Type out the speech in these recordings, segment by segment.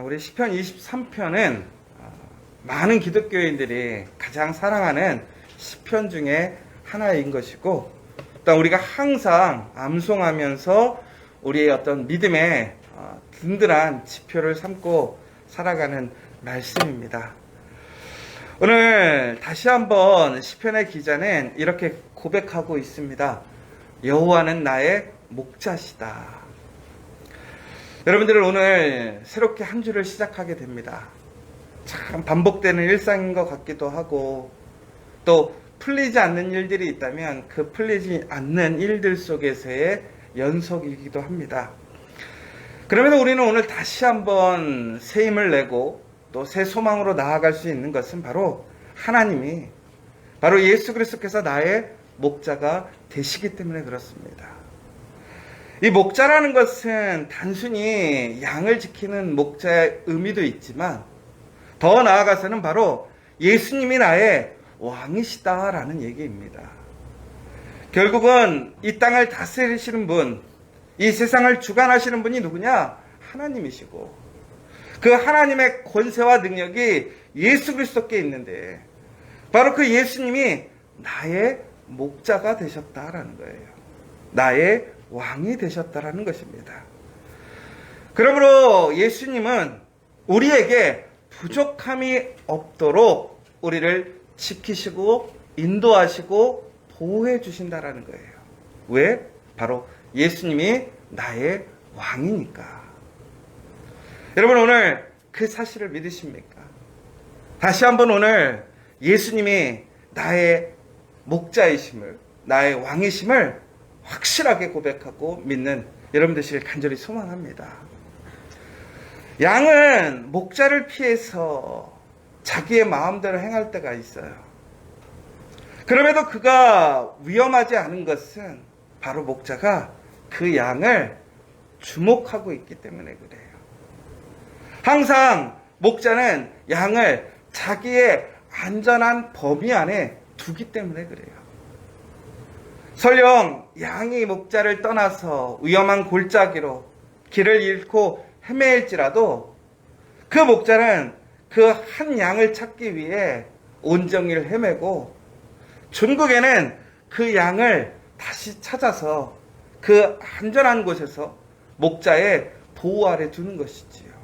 우리 시편 23편은 많은 기독교인들이 가장 사랑하는 시편 중에 하나인 것이고, 또 우리가 항상 암송하면서 우리의 어떤 믿음의 든든한 지표를 삼고 살아가는 말씀입니다. 오늘 다시 한번 시편의 기자는 이렇게 고백하고 있습니다. 여호와는 나의 목자시다. 여러분들은 오늘 새롭게 한 주를 시작하게 됩니다. 참 반복되는 일상인 것 같기도 하고, 또 풀리지 않는 일들이 있다면 그 풀리지 않는 일들 속에서의 연속이기도 합니다. 그러면서 우리는 오늘 다시 한번 새 힘을 내고 또 새 소망으로 나아갈 수 있는 것은 바로 하나님이, 바로 예수 그리스도께서 나의 목자가 되시기 때문에 그렇습니다. 이 목자라는 것은 단순히 양을 지키는 목자의 의미도 있지만, 더 나아가서는 바로 예수님이 나의 왕이시다라는 얘기입니다. 결국은 이 땅을 다스리시는 분, 이 세상을 주관하시는 분이 누구냐? 하나님이시고, 그 하나님의 권세와 능력이 예수 그리스도께 있는데, 바로 그 예수님이 나의 목자가 되셨다라는 거예요. 나의 왕이 되셨다라는 것입니다. 그러므로 예수님은 우리에게 부족함이 없도록 우리를 지키시고 인도하시고 보호해 주신다라는 거예요. 왜? 바로 예수님이 나의 왕이니까. 여러분, 오늘 그 사실을 믿으십니까? 다시 한번 오늘 예수님이 나의 목자이심을, 나의 왕이심을 확실하게 고백하고 믿는 여러분 되시길 간절히 소망합니다. 양은 목자를 피해서 자기의 마음대로 행할 때가 있어요. 그럼에도 그가 위험하지 않은 것은 바로 목자가 그 양을 주목하고 있기 때문에 그래요. 항상 목자는 양을 자기의 안전한 범위 안에 두기 때문에 그래요. 설령 양이 목자를 떠나서 위험한 골짜기로 길을 잃고 헤매일지라도 그 목자는 그 한 양을 찾기 위해 온정을 헤매고 결국에는 그 양을 다시 찾아서 그 안전한 곳에서 목자의 보호 아래 두는 것이지요.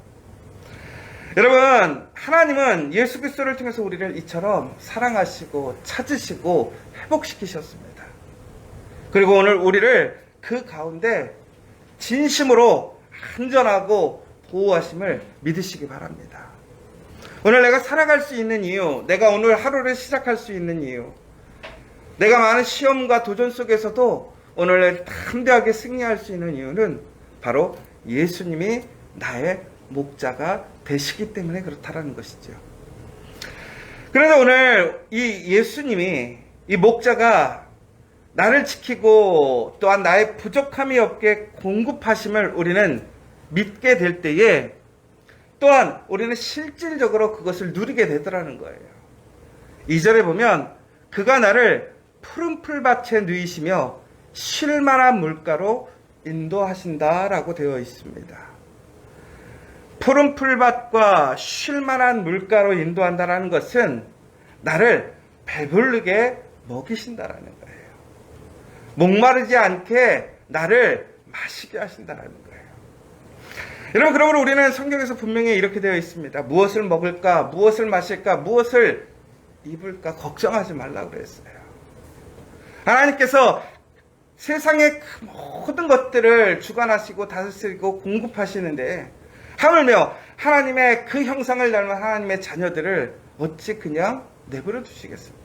여러분, 하나님은 예수 그리스도를 통해서 우리를 이처럼 사랑하시고 찾으시고 회복시키셨습니다. 그리고 오늘 우리를 그 가운데 진심으로 안전하고 보호하심을 믿으시기 바랍니다. 오늘 내가 살아갈 수 있는 이유, 내가 오늘 하루를 시작할 수 있는 이유, 내가 많은 시험과 도전 속에서도 오늘 담대하게 승리할 수 있는 이유는 바로 예수님이 나의 목자가 되시기 때문에 그렇다라는 것이죠. 그런데 오늘 이 예수님이, 이 목자가 나를 지키고 또한 나의 부족함이 없게 공급하심을 우리는 믿게 될 때에 또한 우리는 실질적으로 그것을 누리게 되더라는 거예요. 2절에 보면 그가 나를 푸른 풀밭에 누이시며 쉴만한 물가로 인도하신다라고 되어 있습니다. 푸른 풀밭과 쉴만한 물가로 인도한다라는 것은 나를 배부르게 먹이신다라는 거예요. 목마르지 않게 나를 마시게 하신다라는 거예요. 여러분, 그러므로 우리는 성경에서 분명히 이렇게 되어 있습니다. 무엇을 먹을까, 무엇을 마실까, 무엇을 입을까 걱정하지 말라고 그랬어요. 하나님께서 세상의 모든 것들을 주관하시고 다스리고 공급하시는데, 하물며 하나님의 그 형상을 닮은 하나님의 자녀들을 어찌 그냥 내버려 두시겠습니까?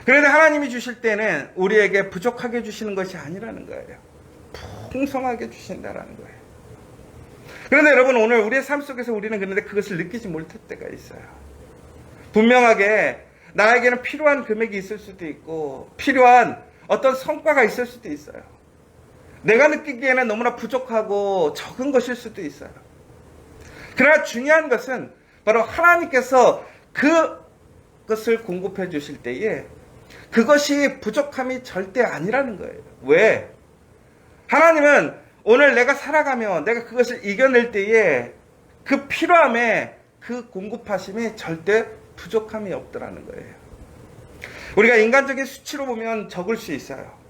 그런데 하나님이 주실 때는 우리에게 부족하게 주시는 것이 아니라는 거예요. 풍성하게 주신다라는 거예요. 그런데 여러분, 오늘 우리의 삶 속에서 우리는 그런데 그것을 느끼지 못할 때가 있어요. 분명하게 나에게는 필요한 금액이 있을 수도 있고 필요한 어떤 성과가 있을 수도 있어요. 내가 느끼기에는 너무나 부족하고 적은 것일 수도 있어요. 그러나 중요한 것은 바로 하나님께서 그것을 공급해 주실 때에 그것이 부족함이 절대 아니라는 거예요. 왜? 하나님은 오늘 내가 살아가며 내가 그것을 이겨낼 때에 그 필요함에 그 공급하심이 절대 부족함이 없더라는 거예요. 우리가 인간적인 수치로 보면 적을 수 있어요.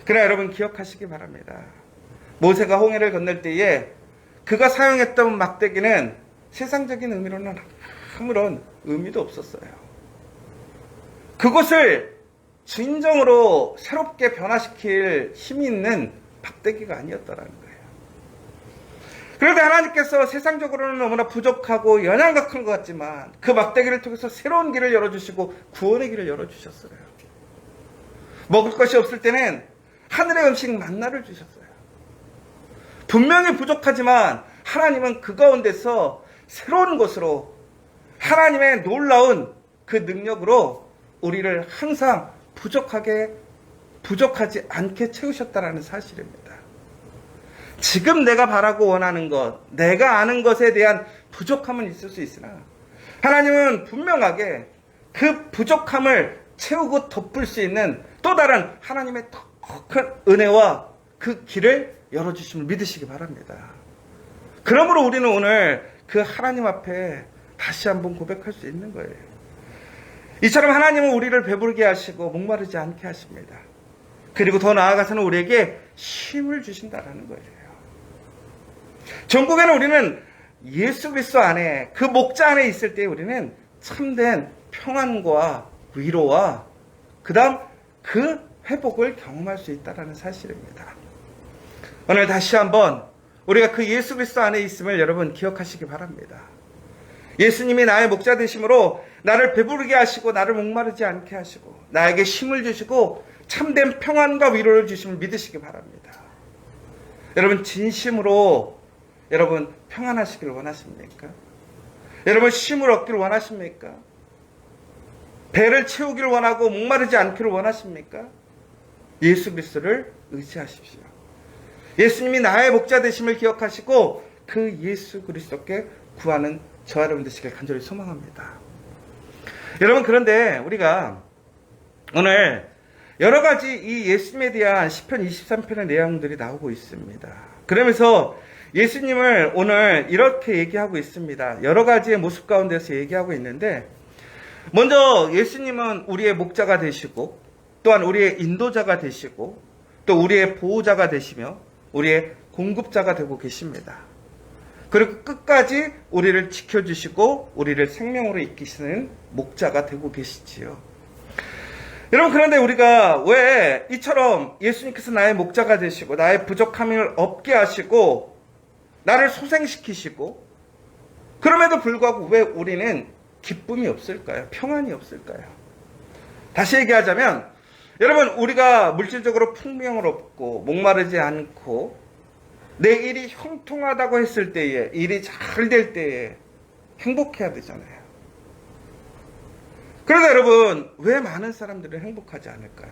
그러나 여러분 기억하시기 바랍니다. 모세가 홍해를 건널 때에 그가 사용했던 막대기는 세상적인 의미로는 아무런 의미도 없었어요. 그것을 진정으로 새롭게 변화시킬 힘이 있는 막대기가 아니었다라는 거예요. 그런데 하나님께서 세상적으로는 너무나 부족하고 연약한 것 같지만 그 막대기를 통해서 새로운 길을 열어주시고 구원의 길을 열어주셨어요. 먹을 것이 없을 때는 하늘의 음식 만나를 주셨어요. 분명히 부족하지만 하나님은 그 가운데서 새로운 것으로 하나님의 놀라운 그 능력으로 우리를 항상 부족하지 않게 채우셨다는 사실입니다. 지금 내가 바라고 원하는 것, 내가 아는 것에 대한 부족함은 있을 수 있으나 하나님은 분명하게 그 부족함을 채우고 덮을 수 있는 또 다른 하나님의 더 큰 은혜와 그 길을 열어주심을 믿으시기 바랍니다. 그러므로 우리는 오늘 그 하나님 앞에 다시 한번 고백할 수 있는 거예요. 이처럼 하나님은 우리를 배부르게 하시고 목마르지 않게 하십니다. 그리고 더 나아가서는 우리에게 쉼을 주신다는 거예요. 전국에는 우리는 예수 그리스도 안에 그 목자 안에 있을 때 우리는 참된 평안과 위로와 그 다음 그 회복을 경험할 수 있다는 사실입니다. 오늘 다시 한번 우리가 그 예수 그리스도 안에 있음을 여러분 기억하시기 바랍니다. 예수님이 나의 목자 되심으로 나를 배부르게 하시고 나를 목마르지 않게 하시고 나에게 힘을 주시고 참된 평안과 위로를 주심을 믿으시기 바랍니다. 여러분 진심으로 여러분 평안하시기를 원하십니까? 여러분 쉼을 얻기를 원하십니까? 배를 채우기를 원하고 목마르지 않기를 원하십니까? 예수 그리스도를 의지하십시오. 예수님이 나의 목자 되심을 기억하시고 그 예수 그리스도께 구하는 저와 여러분 되시길 간절히 소망합니다. 여러분 그런데 우리가 오늘 여러 가지 이 예수님에 대한 시편 23편의 내용들이 나오고 있습니다. 그러면서 예수님을 오늘 이렇게 얘기하고 있습니다. 여러 가지의 모습 가운데서 얘기하고 있는데 먼저 예수님은 우리의 목자가 되시고 또한 우리의 인도자가 되시고 또 우리의 보호자가 되시며 우리의 공급자가 되고 계십니다. 그리고 끝까지 우리를 지켜주시고 우리를 생명으로 이끄시는 목자가 되고 계시지요. 여러분 그런데 우리가 왜 이처럼 예수님께서 나의 목자가 되시고 나의 부족함을 없게 하시고 나를 소생시키시고 그럼에도 불구하고 왜 우리는 기쁨이 없을까요? 평안이 없을까요? 다시 얘기하자면 여러분 우리가 물질적으로 풍명을 얻고 목마르지 않고 내 일이 형통하다고 했을 때에 일이 잘 될 때에 행복해야 되잖아요. 그런데 여러분 왜 많은 사람들은 행복하지 않을까요?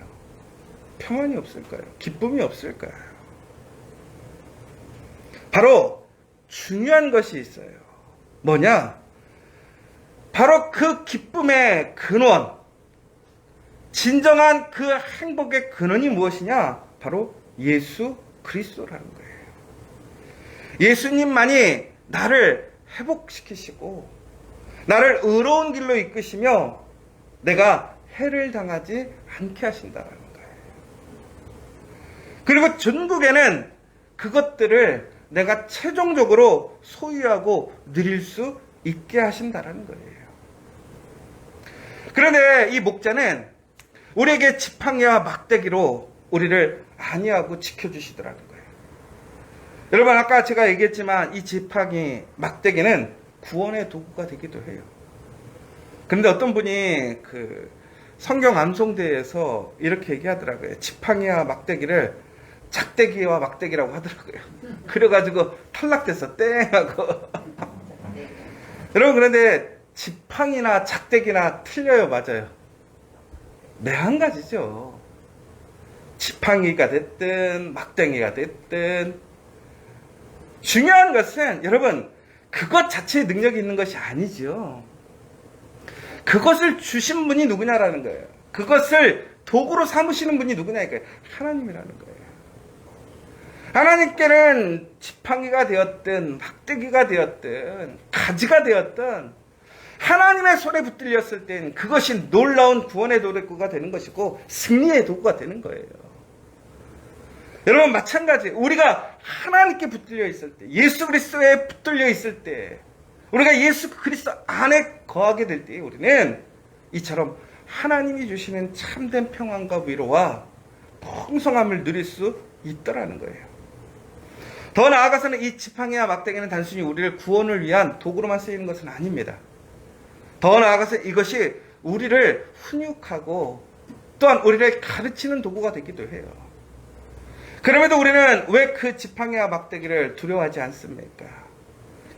평안이 없을까요? 기쁨이 없을까요? 바로 중요한 것이 있어요. 뭐냐? 바로 그 기쁨의 근원, 진정한 그 행복의 근원이 무엇이냐? 바로 예수 그리스도라는 거예요. 예수님만이 나를 회복시키시고 나를 의로운 길로 이끄시며 내가 해를 당하지 않게 하신다는 거예요. 그리고 전국에는 그것들을 내가 최종적으로 소유하고 누릴 수 있게 하신다는 거예요. 그런데 이 목자는 우리에게 지팡이와 막대기로 우리를 안위하고 지켜주시더라는 거예요. 여러분 아까 제가 얘기했지만 이 지팡이, 막대기는 구원의 도구가 되기도 해요. 그런데 어떤 분이 그 성경 암송대에서 이렇게 얘기하더라고요. 지팡이와 막대기를 작대기와 막대기라고 하더라고요. 그래가지고 탈락돼서 땡 하고. 여러분 그런데 지팡이나 작대기나 틀려요, 맞아요? 매 한 가지죠. 지팡이가 됐든 막대기가 됐든 중요한 것은 여러분 그것 자체의 능력이 있는 것이 아니죠. 그것을 주신 분이 누구냐라는 거예요. 그것을 도구로 삼으시는 분이 누구냐 이거예요. 하나님이라는 거예요. 하나님께는 지팡이가 되었든 막대기가 되었든 가지가 되었든 하나님의 손에 붙들렸을 땐 그것이 놀라운 구원의 도구가 되는 것이고 승리의 도구가 되는 거예요. 여러분 마찬가지, 우리가 하나님께 붙들려 있을 때, 예수 그리스도에 붙들려 있을 때, 우리가 예수 그리스도 안에 거하게 될 때 우리는 이처럼 하나님이 주시는 참된 평안과 위로와 풍성함을 누릴 수 있더라는 거예요. 더 나아가서는 이 지팡이와 막대기는 단순히 우리를 구원을 위한 도구로만 쓰이는 것은 아닙니다. 더 나아가서 이것이 우리를 훈육하고 또한 우리를 가르치는 도구가 되기도 해요. 그럼에도 우리는 왜 그 지팡이와 막대기를 두려워하지 않습니까?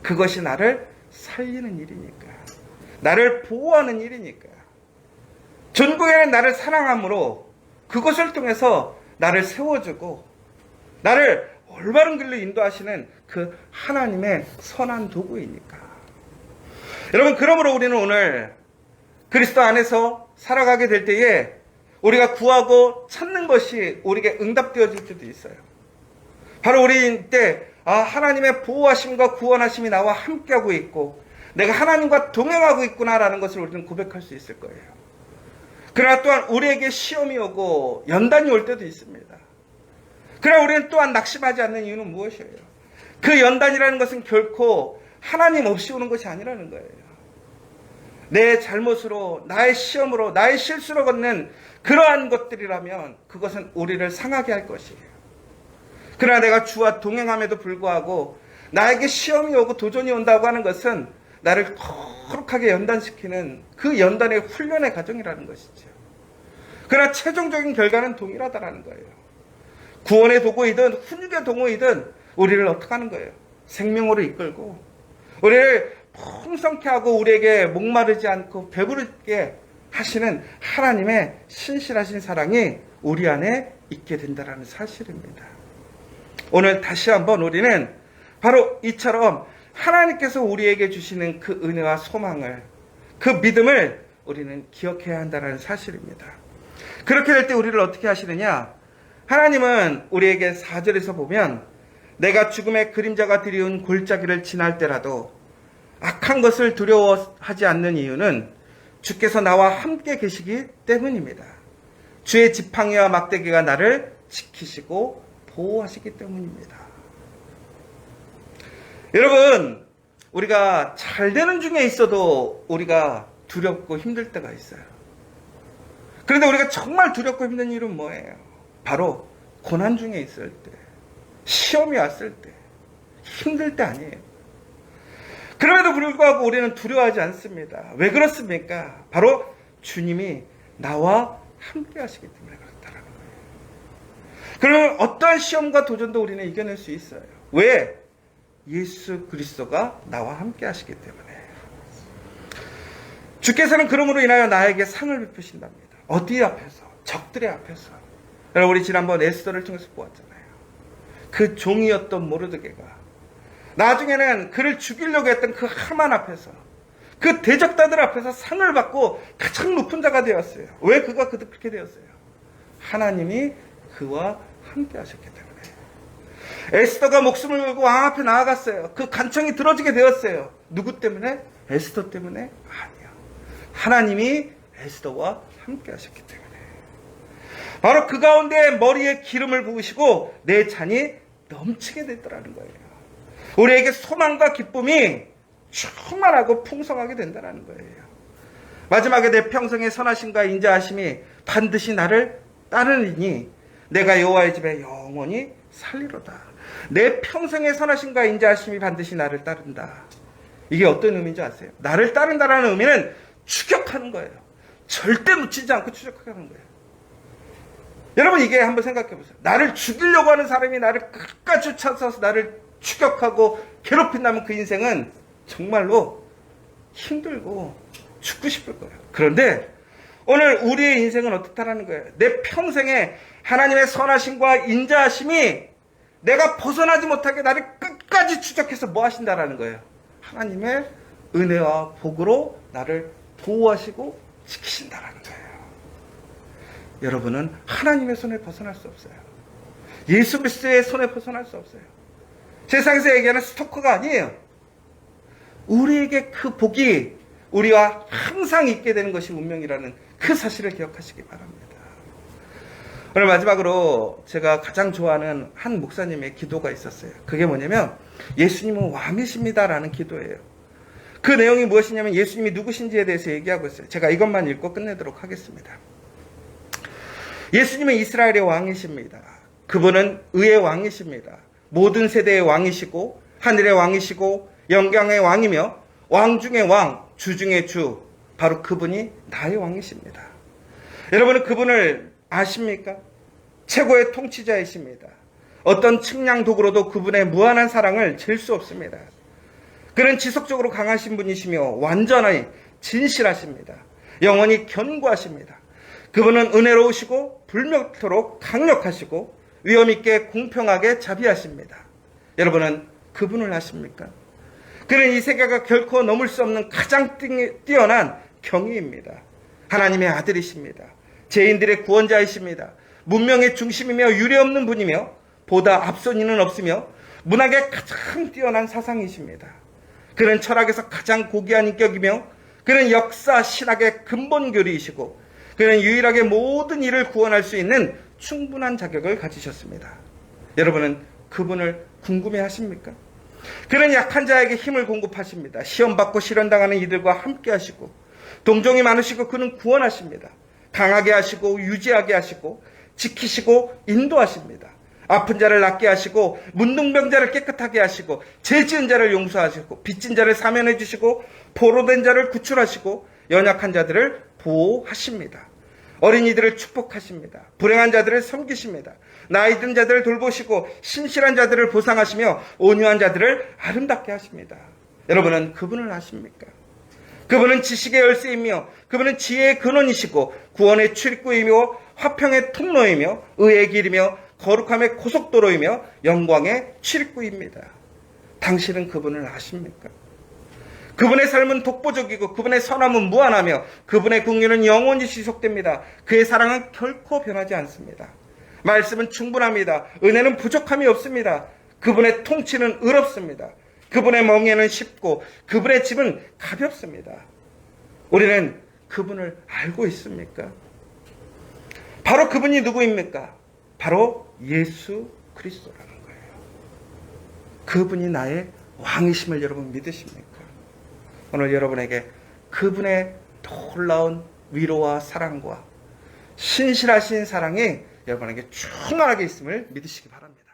그것이 나를 살리는 일이니까, 나를 보호하는 일이니까, 전국에는 나를 사랑함으로 그것을 통해서 나를 세워주고 나를 올바른 길로 인도하시는 그 하나님의 선한 도구이니까. 여러분, 그러므로 우리는 오늘 그리스도 안에서 살아가게 될 때에 우리가 구하고 찾는 것이 우리에게 응답되어질 수도 있어요. 바로 우리 때 하나님의 보호하심과 구원하심이 나와 함께하고 있고 내가 하나님과 동행하고 있구나라는 것을 우리는 고백할 수 있을 거예요. 그러나 또한 우리에게 시험이 오고 연단이 올 때도 있습니다. 그러나 우리는 또한 낙심하지 않는 이유는 무엇이에요? 그 연단이라는 것은 결코 하나님 없이 오는 것이 아니라는 거예요. 내 잘못으로, 나의 시험으로, 나의 실수로 걷는 그러한 것들이라면 그것은 우리를 상하게 할 것이에요. 그러나 내가 주와 동행함에도 불구하고 나에게 시험이 오고 도전이 온다고 하는 것은 나를 거룩하게 연단시키는 그 연단의 훈련의 과정이라는 것이죠. 그러나 최종적인 결과는 동일하다라는 거예요. 구원의 도구이든 훈육의 도구이든 우리를 어떻게 하는 거예요? 생명으로 이끌고 우리를 풍성케 하고 우리에게 목마르지 않고 배부르게 하시는 하나님의 신실하신 사랑이 우리 안에 있게 된다는 사실입니다. 오늘 다시 한번 우리는 바로 이처럼 하나님께서 우리에게 주시는 그 은혜와 소망을, 그 믿음을 우리는 기억해야 한다는 사실입니다. 그렇게 될 때 우리를 어떻게 하시느냐? 하나님은 우리에게 4절에서 보면 내가 죽음의 그림자가 드리운 골짜기를 지날 때라도 악한 것을 두려워하지 않는 이유는 주께서 나와 함께 계시기 때문입니다. 주의 지팡이와 막대기가 나를 지키시고 보호하시기 때문입니다. 여러분, 우리가 잘 되는 중에 있어도 우리가 두렵고 힘들 때가 있어요. 그런데 우리가 정말 두렵고 힘든 일은 뭐예요? 바로 고난 중에 있을 때, 시험이 왔을 때, 힘들 때 아니에요. 그럼에도 불구하고 우리는 두려워하지 않습니다. 왜 그렇습니까? 바로 주님이 나와 함께 하시기 때문에 그렇다는 거예요. 그러면 어떠한 시험과 도전도 우리는 이겨낼 수 있어요. 왜? 예수 그리스도가 나와 함께 하시기 때문에. 주께서는 그러므로 인하여 나에게 상을 베푸신답니다. 어디 앞에서? 적들의 앞에서. 여러분, 우리 지난번 에스더를 통해서 보았잖아요. 그 종이었던 모르드게가 나중에는 그를 죽이려고 했던 그 하만 앞에서, 그 대적자들 앞에서 상을 받고 가장 높은 자가 되었어요. 왜 그가 그렇게 되었어요? 하나님이 그와 함께 하셨기 때문에. 에스더가 목숨을 걸고 왕 앞에 나아갔어요. 그 간청이 들어지게 되었어요. 누구 때문에? 에스더 때문에? 아니요. 하나님이 에스더와 함께 하셨기 때문에. 바로 그 가운데 머리에 기름을 부으시고 내 잔이 넘치게 됐더라는 거예요. 우리에게 소망과 기쁨이 충만하고 풍성하게 된다는 거예요. 마지막에 내 평생의 선하심과 인자하심이 반드시 나를 따르니 내가 여호와의 집에 영원히 살리로다. 내 평생의 선하심과 인자하심이 반드시 나를 따른다. 이게 어떤 의미인지 아세요? 나를 따른다라는 의미는 추격하는 거예요. 절대 묻히지 않고 추격하는 거예요. 여러분, 이게 한번 생각해 보세요. 나를 죽이려고 하는 사람이 나를 끝까지 쫓아서 나를 추격하고 괴롭힌다면 그 인생은 정말로 힘들고 죽고 싶을 거예요. 그런데 오늘 우리의 인생은 어떻다라는 거예요? 내 평생에 하나님의 선하심과 인자하심이 내가 벗어나지 못하게 나를 끝까지 추적해서 뭐 하신다라는 거예요? 하나님의 은혜와 복으로 나를 보호하시고 지키신다라는 거예요. 여러분은 하나님의 손에 벗어날 수 없어요. 예수 그리스도의 손에 벗어날 수 없어요. 세상에서 얘기하는 스토커가 아니에요. 우리에게 그 복이 우리와 항상 있게 되는 것이 운명이라는 그 사실을 기억하시기 바랍니다. 오늘 마지막으로 제가 가장 좋아하는 한 목사님의 기도가 있었어요. 그게 뭐냐면 예수님은 왕이십니다라는 기도예요. 그 내용이 무엇이냐면 예수님이 누구신지에 대해서 얘기하고 있어요. 제가 이것만 읽고 끝내도록 하겠습니다. 예수님은 이스라엘의 왕이십니다. 그분은 의의 왕이십니다. 모든 세대의 왕이시고 하늘의 왕이시고 영광의 왕이며 왕 중의 왕, 주 중의 주, 바로 그분이 나의 왕이십니다. 여러분은 그분을 아십니까? 최고의 통치자이십니다. 어떤 측량 도구로도 그분의 무한한 사랑을 잴 수 없습니다. 그는 지속적으로 강하신 분이시며 완전히 진실하십니다. 영원히 견고하십니다. 그분은 은혜로우시고 불멸토록 강력하시고 위엄있게 공평하게 자비하십니다. 여러분은 그분을 아십니까? 그는 이 세계가 결코 넘을 수 없는 가장 뛰어난 경위입니다. 하나님의 아들이십니다. 죄인들의 구원자이십니다. 문명의 중심이며 유례없는 분이며 보다 앞선 이는 없으며 문학의 가장 뛰어난 사상이십니다. 그는 철학에서 가장 고귀한 인격이며 그는 역사 신학의 근본 교리이시고 그는 유일하게 모든 일을 구원할 수 있는 충분한 자격을 가지셨습니다. 여러분은 그분을 궁금해하십니까? 그는 약한 자에게 힘을 공급하십니다. 시험받고 실현당하는 이들과 함께 하시고 동정이 많으시고 그는 구원하십니다. 강하게 하시고 유지하게 하시고 지키시고 인도하십니다. 아픈 자를 낫게 하시고 문둥병자를 깨끗하게 하시고 죄 지은 자를 용서하시고 빚진 자를 사면해 주시고 포로된 자를 구출하시고 연약한 자들을 보호하십니다. 어린이들을 축복하십니다. 불행한 자들을 섬기십니다. 나이 든 자들을 돌보시고 신실한 자들을 보상하시며 온유한 자들을 아름답게 하십니다. 여러분은 그분을 아십니까? 그분은 지식의 열쇠이며 그분은 지혜의 근원이시고 구원의 출입구이며 화평의 통로이며 의의 길이며 거룩함의 고속도로이며 영광의 출입구입니다. 당신은 그분을 아십니까? 그분의 삶은 독보적이고 그분의 선함은 무한하며 그분의 긍휼은 영원히 지속됩니다. 그의 사랑은 결코 변하지 않습니다. 말씀은 충분합니다. 은혜는 부족함이 없습니다. 그분의 통치는 의롭습니다. 그분의 멍에는 쉽고 그분의 짐은 가볍습니다. 우리는 그분을 알고 있습니까? 바로 그분이 누구입니까? 바로 예수 그리스도라는 거예요. 그분이 나의 왕이심을 여러분 믿으십니까? 오늘 여러분에게 그분의 놀라운 위로와 사랑과 신실하신 사랑이 여러분에게 충만하게 있음을 믿으시기 바랍니다.